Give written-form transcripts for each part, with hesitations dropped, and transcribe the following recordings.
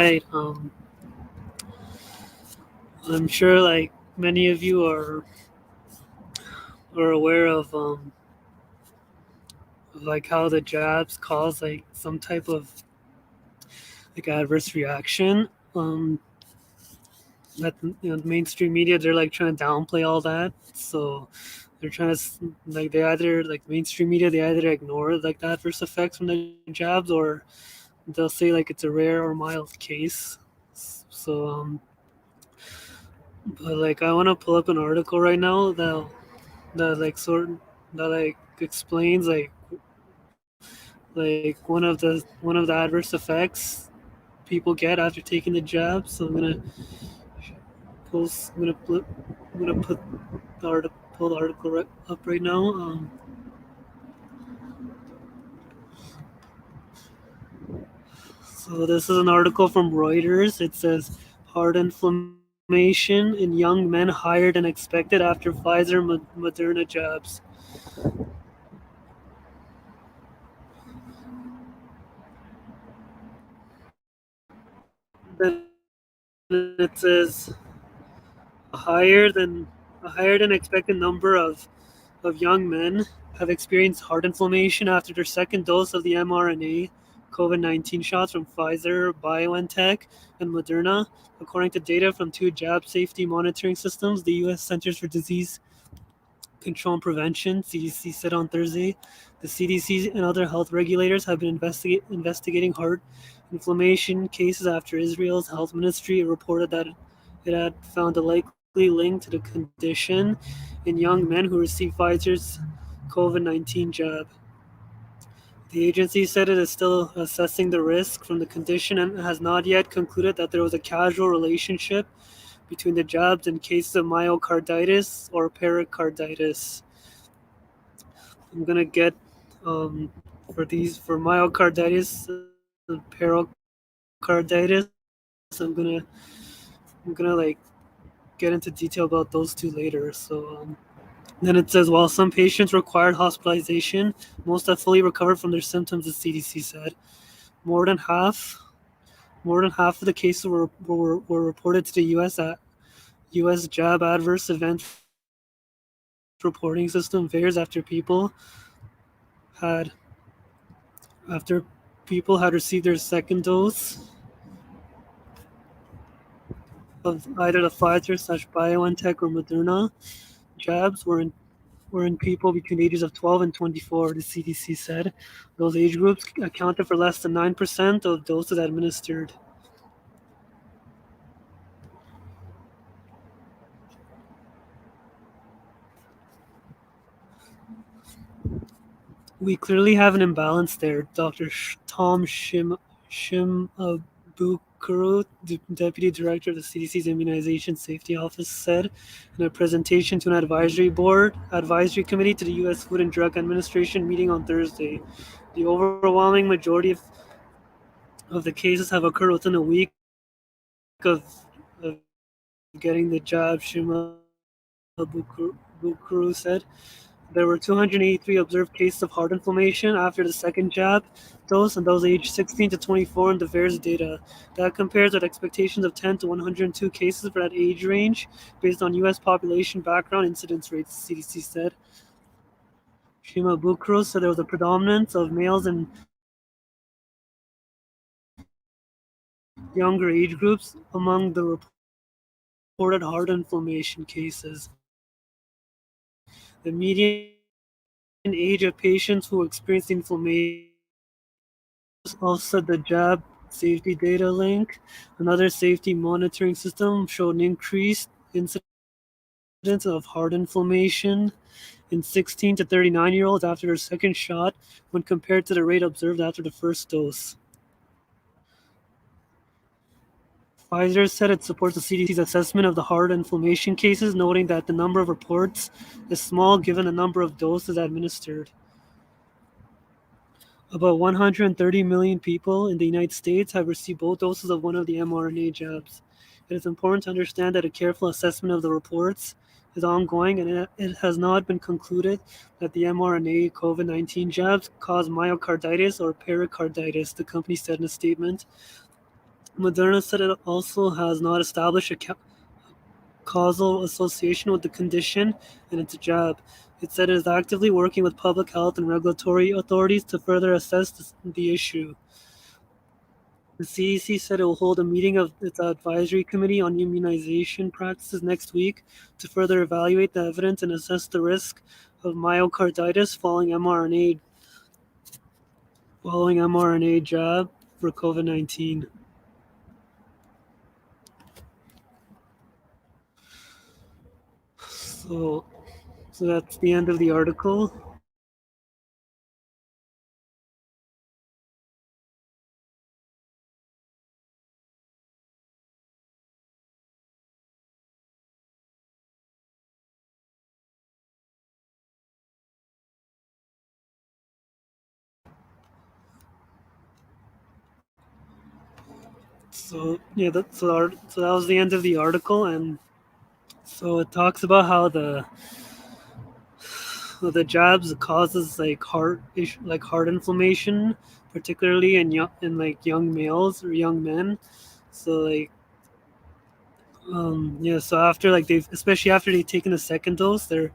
right. I'm sure like many of you are aware of like how the jabs cause like some type of like adverse reaction. That the mainstream media, they're like trying to downplay all that. So they're trying to like they either like mainstream media, they either ignore like the adverse effects from the jabs, or they'll say like it's a rare or mild case. So but like I want to pull up an article right now that like that like explains like one of the adverse effects people get after taking the jab. So post I'm gonna put I'm gonna put the article pull the article up right now. So this is an article from Reuters. It says heart inflammation in young men higher than expected after Pfizer Moderna jabs. Then it says a higher than a higher than expected number of young men have experienced heart inflammation after their second dose of the mRNA COVID 19 shots from Pfizer, BioNTech, and Moderna, according to data from two jab safety monitoring systems. The U.S. Centers for Disease Control and Prevention (CDC) said on Thursday the CDC and other health regulators have been investigating heart inflammation cases after Israel's health ministry reported that it had found a likely link to the condition in young men who received Pfizer's COVID-19 jab. The agency said it is still assessing the risk from the condition and has not yet concluded that there was a causal relationship between the jabs and cases of myocarditis or pericarditis. I'm gonna get for myocarditis and pericarditis. I'm gonna like get into detail about those two later. So then it says while some patients required hospitalization, most have fully recovered from their symptoms. The CDC said more than half more than half of the cases were reported to the U.S. jab adverse event reporting system VAERS had after people had received their second dose of either the Pfizer/BioNTech or Moderna jabs were in people between the ages of 12 and 24, the CDC said. Those age groups accounted for less than 9% of doses administered. We clearly have an imbalance there, Dr. Tom Shimabukuro, Deputy Director of the CDC's Immunization Safety Office, said in a presentation to an advisory committee to the U.S. Food and Drug Administration meeting on Thursday. The overwhelming majority of the cases have occurred within a week of getting the jab, Shimabukuro said. There were 283 observed cases of heart inflammation after the second jab dose, and those aged 16 to 24 in the VAERS data. That compares with expectations of 10 to 102 cases for that age range, based on U.S. population background incidence rates, the CDC said. Shimabukuro said there was a predominance of males and younger age groups among the reported heart inflammation cases. The median age of patients who experienced inflammation also the jab safety data link. Another safety monitoring system showed an increased incidence of heart inflammation in 16 to 39-year-olds after their second shot when compared to the rate observed after the first dose. Pfizer said it supports the CDC's assessment of the heart inflammation cases, noting that the number of reports is small given the number of doses administered. About 130 million people in the United States have received both doses of one of the mRNA jabs. It is important to understand that a careful assessment of the reports is ongoing, and it has not been concluded that the mRNA COVID-19 jabs cause myocarditis or pericarditis, the company said in a statement. Moderna said it also has not established a causal association with the condition and its jab. It said it is actively working with public health and regulatory authorities to further assess the issue. The CEC said it will hold a meeting of its advisory committee on immunization practices next week to further evaluate the evidence and assess the risk of myocarditis following mRNA jab for COVID-19. So, so that's the end of the article. So yeah, so that was the end of the article, and so it talks about how the jabs causes like heart inflammation, particularly in like young males or young men. So yeah, so after like they've especially after they've taken a second dose, they're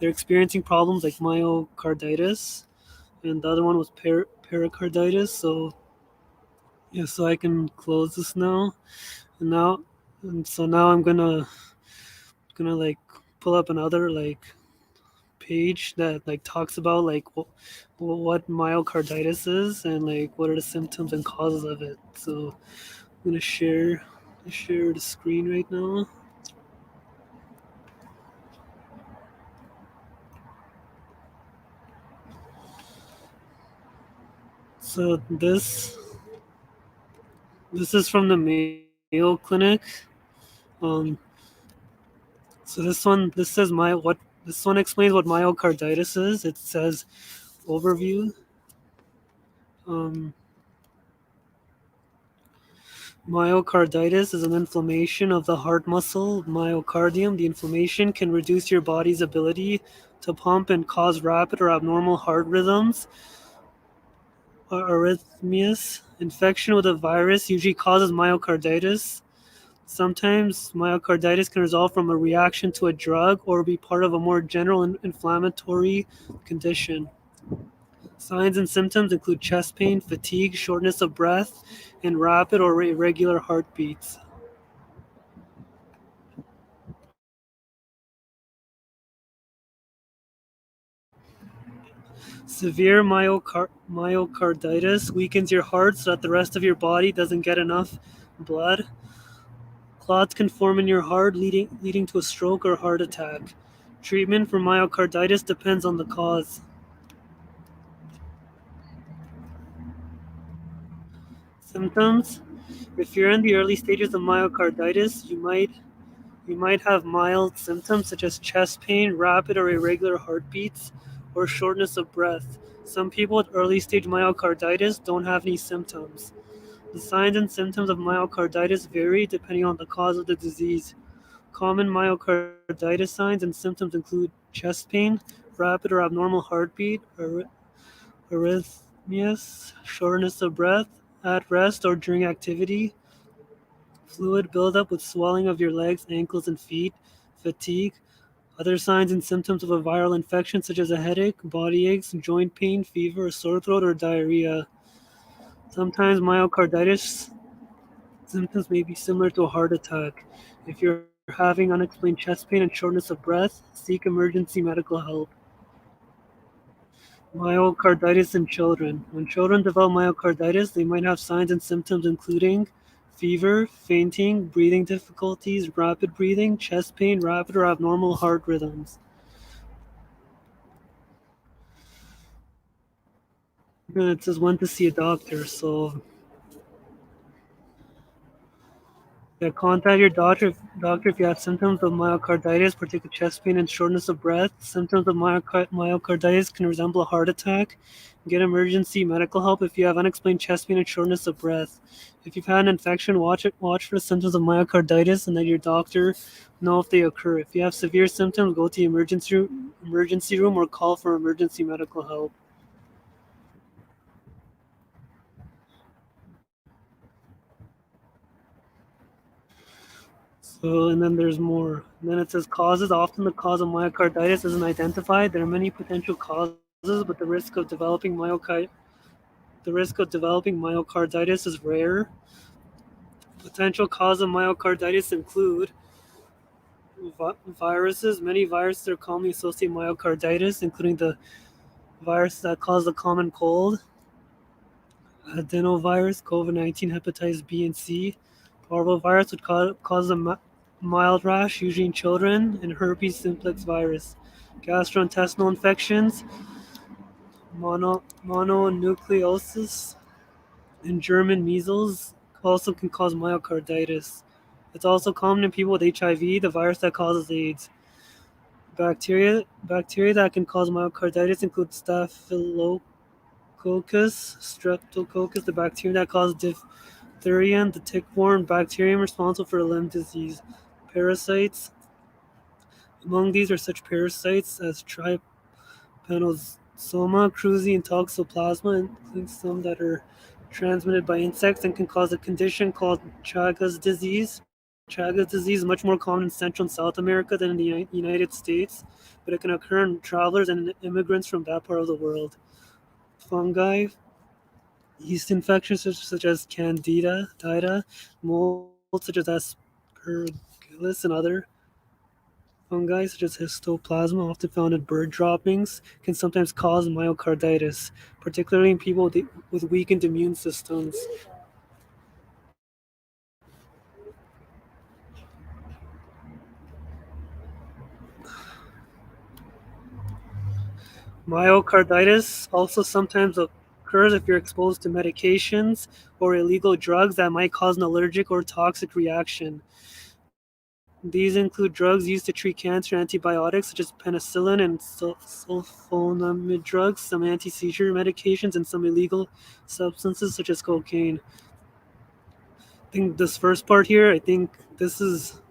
experiencing problems like myocarditis, and the other one was pericarditis. So yeah, so I can close this now, and now I'm gonna like pull up another like page that like talks about like what myocarditis is and like what are the symptoms and causes of it. So I'm gonna share the screen right now. So this is from the Mayo Clinic. Um, so this says my what this one explains what myocarditis is. It says overview. Um, Myocarditis is an inflammation of the heart muscle, myocardium. The inflammation can reduce your body's ability to pump and cause rapid or abnormal heart rhythms or arrhythmias. Infection with a virus usually causes myocarditis. Sometimes myocarditis can result from a reaction to a drug or be part of a more general inflammatory condition. Signs and symptoms include chest pain, fatigue, shortness of breath, and rapid or irregular heartbeats. Severe myocarditis weakens your heart so that the rest of your body doesn't get enough blood. Clots can form in your heart, leading to a stroke or heart attack. Treatment for myocarditis depends on the cause. Symptoms: if you're in the early stages of myocarditis, you might have mild symptoms such as chest pain, rapid or irregular heartbeats, or shortness of breath. Some people with early stage myocarditis don't have any symptoms. The signs and symptoms of myocarditis vary depending on the cause of the disease. Common myocarditis signs and symptoms include chest pain, rapid or abnormal heartbeat, arrhythmias, shortness of breath at rest or during activity, fluid buildup with swelling of your legs, ankles, and feet, fatigue. Other signs and symptoms of a viral infection, such as a headache, body aches, joint pain, fever, sore throat, or diarrhea. Sometimes myocarditis symptoms may be similar to a heart attack. If you're having unexplained chest pain and shortness of breath, seek emergency medical help. Myocarditis in children. When children develop myocarditis, they might have signs and symptoms including fever, fainting, breathing difficulties, rapid breathing, chest pain, rapid or abnormal heart rhythms. And it says when to see a doctor. So yeah, contact your doctor if you have symptoms of myocarditis, particularly chest pain and shortness of breath. Symptoms of myocarditis can resemble a heart attack. Get emergency medical help if you have unexplained chest pain and shortness of breath. If you've had an infection, watch for the symptoms of myocarditis and let your doctor know if they occur. If you have severe symptoms, go to the emergency room or call for emergency medical help. So, and then there's more. And then it says causes. Often the cause of myocarditis isn't identified. There are many potential causes, but the risk of developing myocarditis is rare. Potential cause of myocarditis include viruses. Many viruses are commonly associated with myocarditis, including the virus that cause the common cold, adenovirus, COVID-19, hepatitis B and C. Parvovirus would cause a mild rash, usually in children, and herpes simplex virus. Gastrointestinal infections, mononucleosis, and German measles also can cause myocarditis. It's also common in people with HIV, the virus that causes AIDS. Bacteria that can cause myocarditis include Staphylococcus, Streptococcus, the bacterium that causes diphtheria, and the tick-borne bacterium responsible for Lyme disease. Parasites. Among these are such parasites as Trypanosoma cruzi and Toxoplasma, including some that are transmitted by insects and can cause a condition called Chagas disease. Chagas disease is much more common in Central and South America than in the United States, but it can occur in travelers and immigrants from that part of the world. Fungi, yeast infections such as Candida, mold such as Aspergillus, and other fungi such as Histoplasma, often found in bird droppings, can sometimes cause myocarditis, particularly in people with weakened immune systems. Myocarditis also sometimes occurs if you're exposed to medications or illegal drugs that might cause an allergic or toxic reaction. These include drugs used to treat cancer, antibiotics such as penicillin and sulfonamide drugs, some anti-seizure medications, and some illegal substances such as cocaine. I think this first part here, I think this is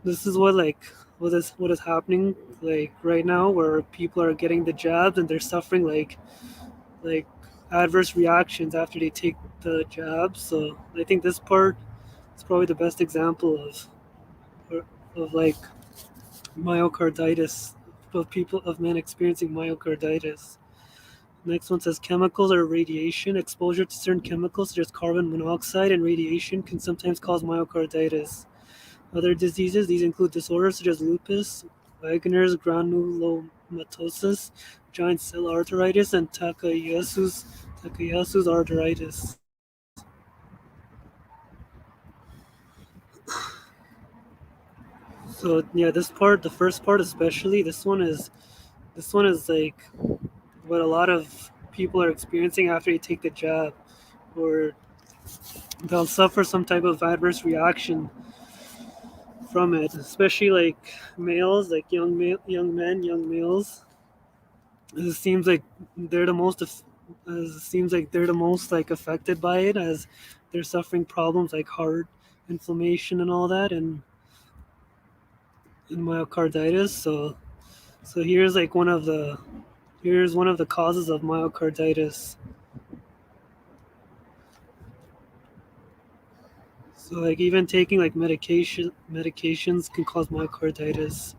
what is happening like right now, where people are getting the jabs and they're suffering like adverse reactions after they take the jab. So I think this part is probably the best example of like myocarditis, of men experiencing myocarditis. Next one says chemicals or radiation. Exposure to certain chemicals such as carbon monoxide and radiation can sometimes cause myocarditis. Other diseases, these include disorders such as lupus, Wegener's granulomatosis, giant cell arteritis, and Takayasu's arteritis. So yeah, this part, the first part especially, this one is like what a lot of people are experiencing after they take the jab, or they'll suffer some type of adverse reaction from it, especially like males, like young men, young males. It seems like they're the most like affected by it, as they're suffering problems like heart inflammation and all that, and myocarditis. So here's one of the causes of myocarditis. So like even taking like medications can cause myocarditis.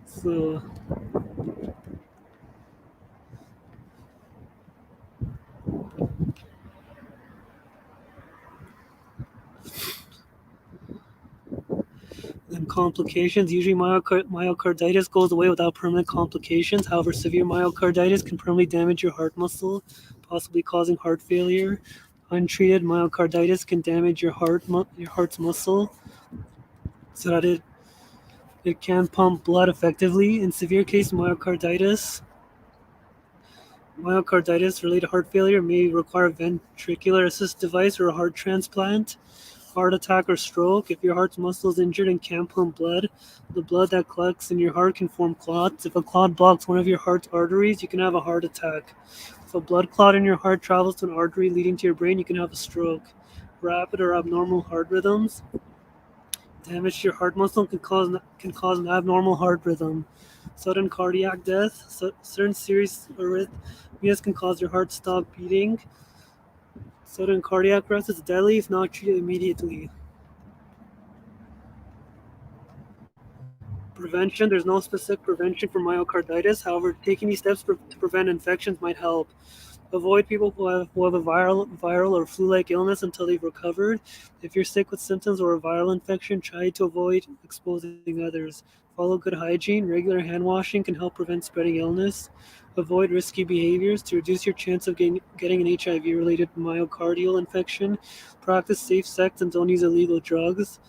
So and complications, usually myocarditis goes away without permanent complications. However, severe myocarditis can permanently damage your heart muscle, possibly causing heart failure. Untreated myocarditis can damage your heart's muscle so that it can pump blood effectively. In severe case myocarditis related heart failure may require ventricular assist device or a heart transplant. Heart attack or stroke. If your heart's muscle is injured and can't pump blood, the blood that collects in your heart can form clots. If a clot blocks one of your heart's arteries, you can have a heart attack. If a blood clot in your heart travels to an artery leading to your brain, you can have a stroke. Rapid or abnormal heart rhythms. Damage to your heart muscle can cause an abnormal heart rhythm. Sudden cardiac death. Certain serious arrhythmias can cause your heart to stop beating. Sudden cardiac arrest is deadly if not treated immediately. Prevention: there's no specific prevention for myocarditis. However, taking these steps to prevent infections might help. Avoid people who have a viral or flu-like illness until they've recovered. If you're sick with symptoms or a viral infection, try to avoid exposing others. Follow good hygiene. Regular hand washing can help prevent spreading illness. Avoid risky behaviors to reduce your chance of getting an HIV-related myocardial infection. Practice safe sex and don't use illegal drugs.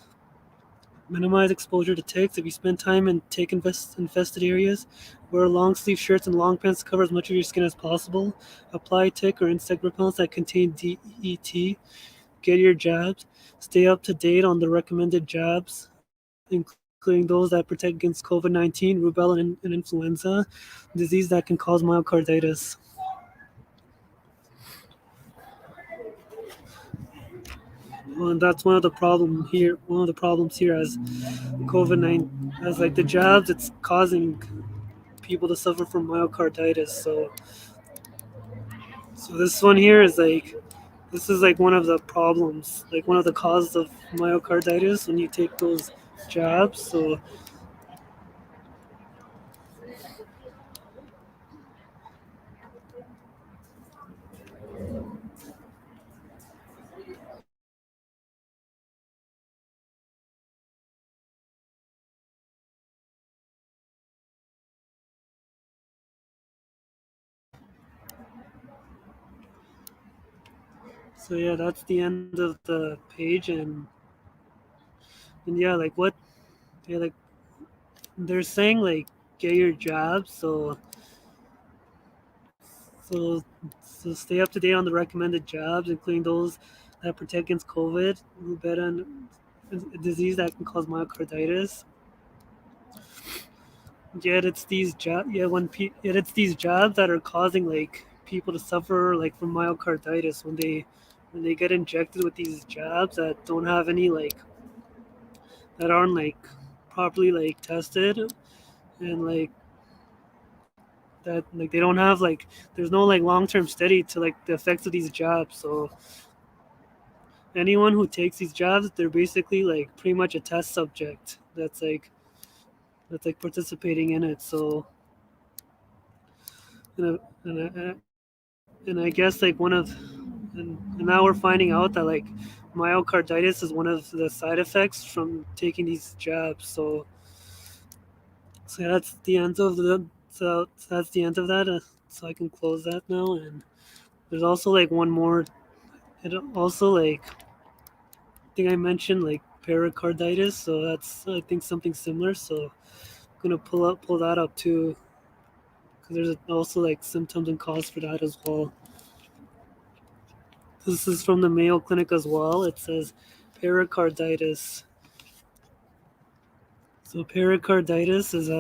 Minimize exposure to ticks. If you spend time in tick-infested areas, wear long sleeve shirts and long pants to cover as much of your skin as possible. Apply tick or insect repellents that contain DET. Get your jabs. Stay up to date on the recommended jabs, including those that protect against COVID 19, rubella, and influenza, disease that can cause myocarditis. Well, and that's one of the problem here. One of the problems here as COVID-19, as like the jabs, it's causing people to suffer from myocarditis. So this one here is like this is like one of the problems, like one of the causes of myocarditis when you take those jabs. So yeah, that's the end of the page, and yeah, like what, yeah, like they're saying like get your jabs. So so stay up to date on the recommended jabs, including those that protect against COVID, rubella, and a disease that can cause myocarditis. Yet it's these yet it's these jabs that are causing like people to suffer like from myocarditis when they get injected with these jabs that don't have any like that aren't like properly like tested, and like that like they don't have like there's no like long term study to like the effects of these jabs. So anyone who takes these jabs, they're basically like pretty much a test subject that's like participating in it. So and, and I guess like and now we're finding out that like myocarditis is one of the side effects from taking these jabs. So that's the end of the so that's the end of that. So I can close that now. And there's also like one more. It also like I think I mentioned like pericarditis. So that's I think something similar. So I'm gonna pull that up too because there's also like symptoms and cause for that as well. This is from the Mayo Clinic as well. It says pericarditis. So pericarditis is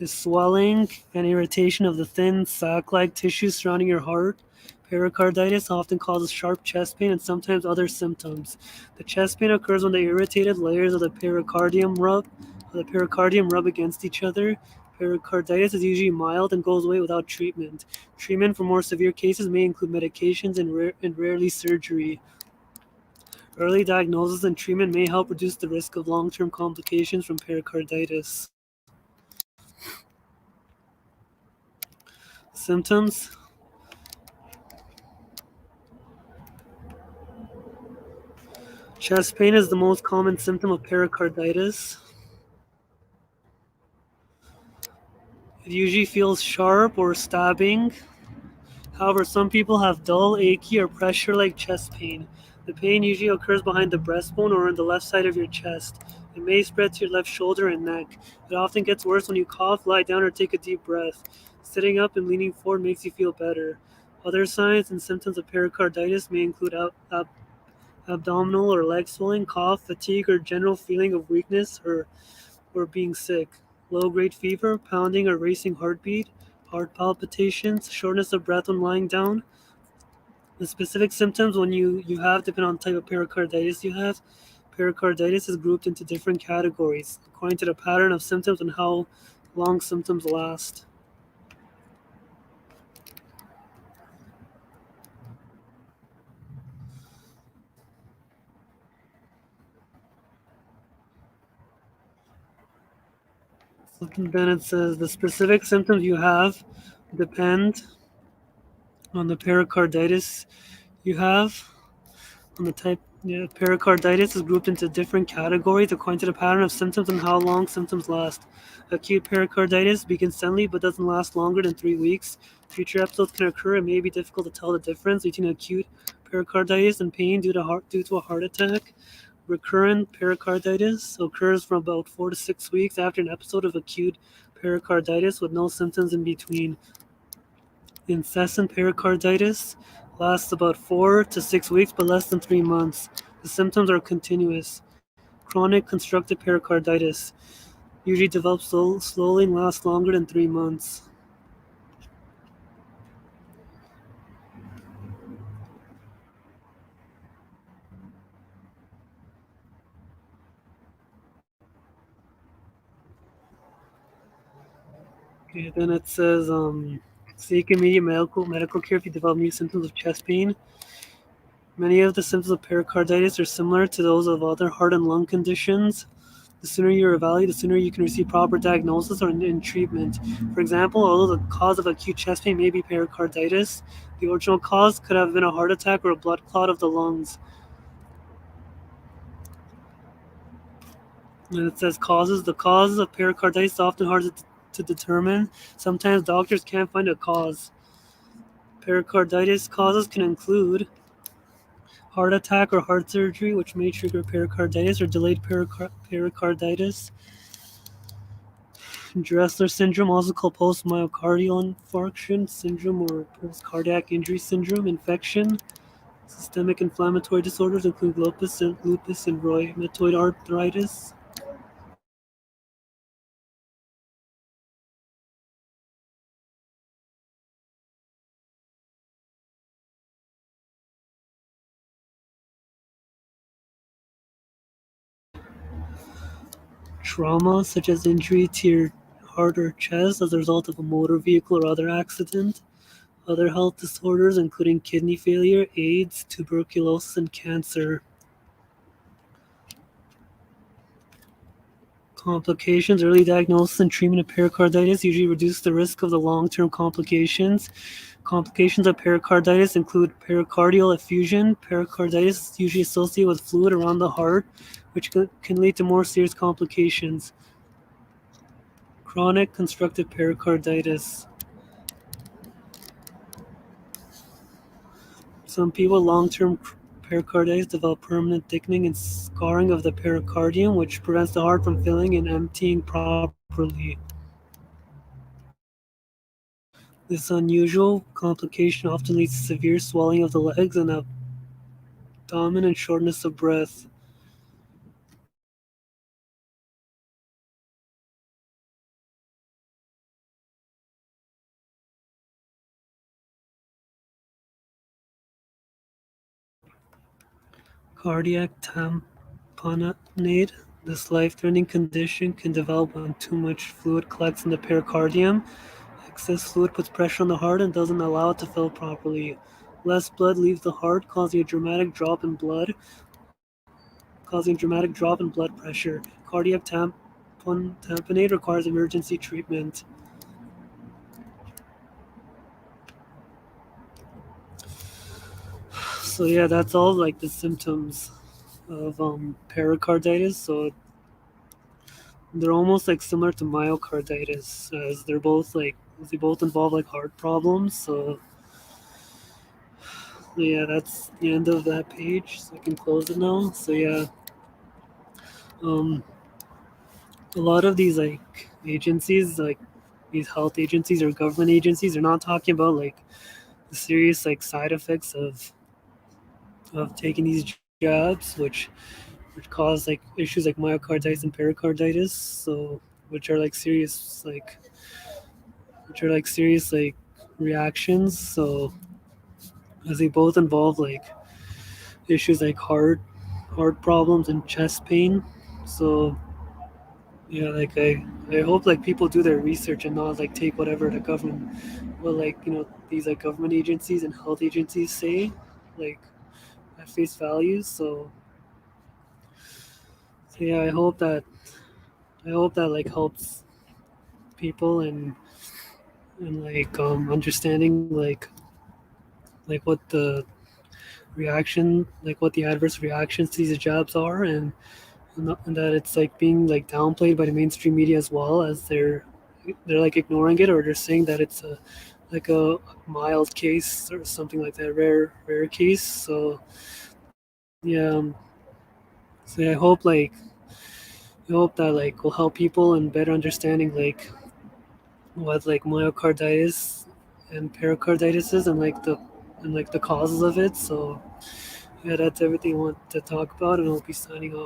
swelling and irritation of the thin sac-like tissue surrounding your heart. Pericarditis often causes sharp chest pain and sometimes other symptoms. The chest pain occurs when the irritated layers of the pericardium rub against each other. Pericarditis is usually mild and goes away without treatment. Treatment for more severe cases may include medications and rarely surgery. Early diagnosis and treatment may help reduce the risk of long-term complications from pericarditis. Symptoms: chest pain is the most common symptom of pericarditis. It usually feels sharp or stabbing. However, some people have dull, achy, or pressure like chest pain. The pain usually occurs behind the breastbone or on the left side of your chest. It may spread to your left shoulder and neck. It often gets worse when you cough, lie down, or take a deep breath. Sitting up and leaning forward makes you feel better. Other signs and symptoms of pericarditis may include abdominal or leg swelling, cough, fatigue, or general feeling of weakness or being sick. Low grade fever, pounding or racing heartbeat, heart palpitations, shortness of breath when lying down. The specific symptoms you have depend on the type of pericarditis you have. Pericarditis is grouped into different categories according to the pattern of symptoms and how long symptoms last. Then it says the specific symptoms you have depend on the pericarditis you have. On the type, yeah, pericarditis is grouped into different categories according to the pattern of symptoms and how long symptoms last. Acute pericarditis begins suddenly but doesn't last longer than 3 weeks. Future episodes can occur. It may be difficult to tell the difference between acute pericarditis and pain due to a heart attack. Recurrent pericarditis occurs from about 4 to 6 weeks after an episode of acute pericarditis with no symptoms in between. Incessant pericarditis lasts about 4 to 6 weeks but less than 3 months. The symptoms are continuous. Chronic constructive pericarditis usually develops slowly and lasts longer than 3 months. Okay, then it says seek immediate medical care if you develop new symptoms of chest pain. Many of the symptoms of pericarditis are similar to those of other heart and lung conditions. The sooner you're evaluated, the sooner you can receive proper diagnosis or in treatment. For example, although the cause of acute chest pain may be pericarditis, the original cause could have been a heart attack or a blood clot of the lungs. And it says causes. The causes of pericarditis are often hard to determine. Sometimes doctors can't find a cause. Pericarditis causes can include heart attack or heart surgery, which may trigger pericarditis or delayed pericarditis. Dressler syndrome, also called post-myocardial infarction syndrome or post-cardiac injury syndrome, infection. Systemic inflammatory disorders include lupus and rheumatoid arthritis. Trauma, such as injury to your heart or chest as a result of a motor vehicle or other accident. Other health disorders, including kidney failure, AIDS, tuberculosis, and cancer. Complications, early diagnosis and treatment of pericarditis usually reduce the risk of the long-term complications. Complications of pericarditis include pericardial effusion. Pericarditis is usually associated with fluid around the heart, which can lead to more serious complications. Chronic constructive pericarditis. Some people with long-term pericarditis develop permanent thickening and scarring of the pericardium, which prevents the heart from filling and emptying properly. This unusual complication often leads to severe swelling of the legs and abdomen and shortness of breath. Cardiac tamponade. This life-threatening condition can develop when too much fluid collects in the pericardium. Excess fluid puts pressure on the heart and doesn't allow it to fill properly. Less blood leaves the heart, causing a dramatic drop in blood pressure. Cardiac tamponade requires emergency treatment. So yeah, that's all like the symptoms of pericarditis. So they're almost like similar to myocarditis, as they both involve like heart problems. So yeah, that's the end of that page. So I can close it now. So yeah, um, a lot of these like agencies, like these health agencies or government agencies, are not talking about like the serious like side effects of taking these jabs, which cause like issues like myocarditis and pericarditis. So which are like serious like reactions. So as they both involve like issues like heart problems and chest pain. So yeah, like I hope like people do their research and not like take whatever the government, well, like these like government agencies and health agencies say, like at face value. So yeah, I hope that like helps people and like understanding like what the reaction like what the adverse reactions to these jabs are, and that it's like being like downplayed by the mainstream media as well, as they're like ignoring it, or they're saying that it's a like a mild case or something like that, rare case. So yeah, so yeah, I hope that like will help people in better understanding like what like myocarditis and pericarditis is, and like the causes of it. So yeah, that's everything I want to talk about, and I'll be signing off.